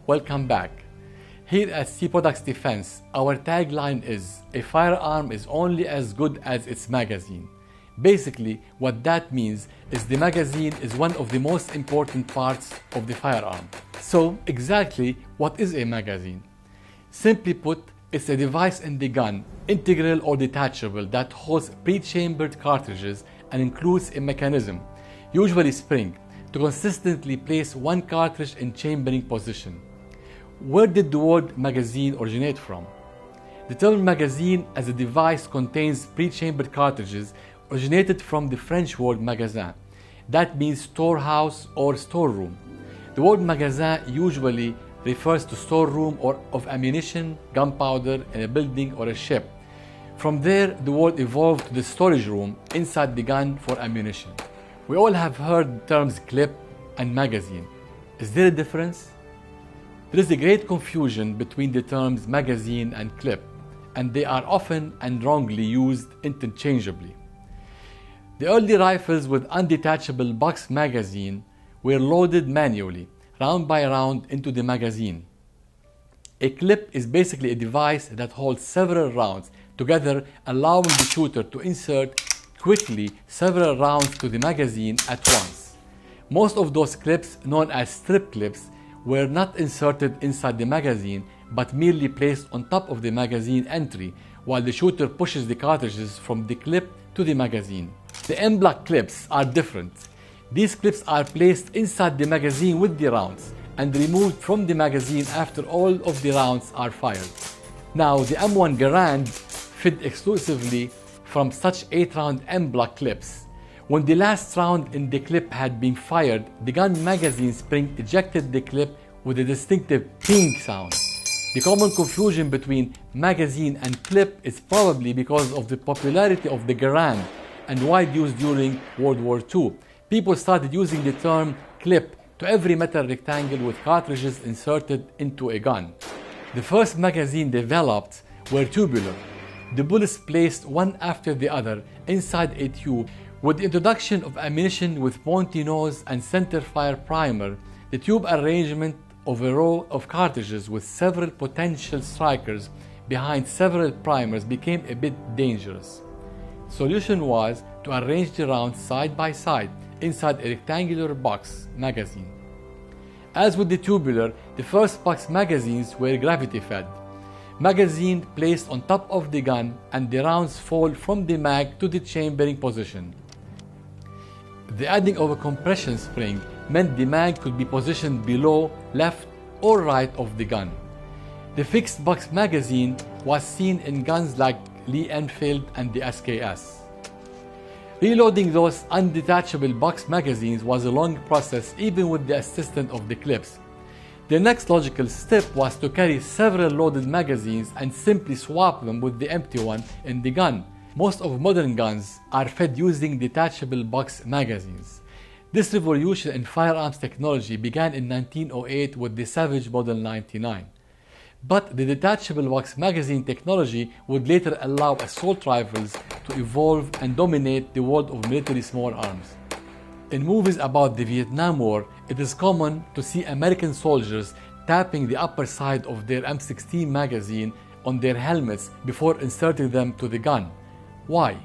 welcome back. Here at C Products Defense, our tagline is, a firearm is only as good as its magazine. Basically, what that means is the magazine is one of the most important parts of the firearm. So, exactly what is a magazine? Simply put, it's a device in the gun, integral or detachable, that holds pre-chambered cartridges and includes a mechanism, usually spring, to consistently place one cartridge in chambering position. Where did the word magazine originate from? The term magazine as a device contains pre-chambered cartridges originated from the French word magasin. That means storehouse or storeroom. The word magasin usually refers to storeroom of ammunition, gunpowder in a building or a ship. From there, the word evolved to the storage room inside the gun for ammunition. We all have heard the terms clip and magazine. Is there a difference? There is a great confusion between the terms magazine and clip, and they are often and wrongly used interchangeably. The early rifles with undetachable box magazine were loaded manually, round by round, into the magazine. A clip is basically a device that holds several rounds together, allowing the shooter to insert quickly several rounds to the magazine at once. Most of those clips, known as strip clips, were not inserted inside the magazine but merely placed on top of the magazine entry while the shooter pushes the cartridges from the clip to the magazine. The M-block clips are different. These clips are placed inside the magazine with the rounds and removed from the magazine after all of the rounds are fired. Now, the M1 Garand fed exclusively from such 8-round M-block clips. When the last round in the clip had been fired, the gun magazine spring ejected the clip with a distinctive ping sound. The common confusion between magazine and clip is probably because of the popularity of the Garand and wide use during World War II. People started using the term clip to every metal rectangle with cartridges inserted into a gun. The first magazine developed were tubular. The bullets placed one after the other inside a tube. With the introduction of ammunition with pointy nose and center fire primer, the tube arrangement of a row of cartridges with several potential strikers behind several primers became a bit dangerous. Solution was to arrange the rounds side by side inside a rectangular box magazine. As with the tubular, the first box magazines were gravity-fed. Magazine placed on top of the gun and the rounds fall from the mag to the chambering position. The adding of a compression spring meant the mag could be positioned below, left, or right of the gun. The fixed box magazine was seen in guns like Lee Enfield and the SKS. Reloading those undetachable box magazines was a long process, even with the assistance of the clips. The next logical step was to carry several loaded magazines and simply swap them with the empty one in the gun. Most of modern guns are fed using detachable box magazines. This revolution in firearms technology began in 1908 with the Savage Model 99. But the detachable box magazine technology would later allow assault rifles to evolve and dominate the world of military small arms. In movies about the Vietnam War, it is common to see American soldiers tapping the upper side of their M16 magazine on their helmets before inserting them to the gun. Why?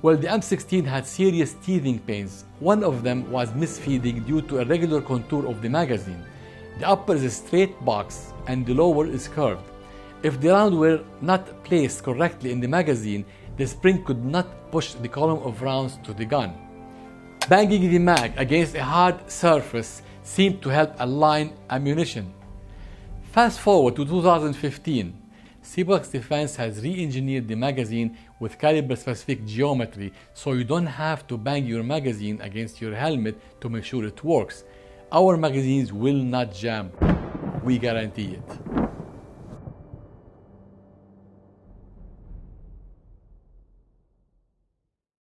Well, the M16 had serious teething pains. One of them was misfeeding due to irregular contour of the magazine. The upper is a straight box and the lower is curved. If the round were not placed correctly in the magazine, the spring could not push the column of rounds to the gun. Banging the mag against a hard surface seemed to help align ammunition. Fast forward to 2015. C Products Defense has re-engineered the magazine with caliber-specific geometry so you don't have to bang your magazine against your helmet to make sure it works. Our magazines will not jam. We guarantee it.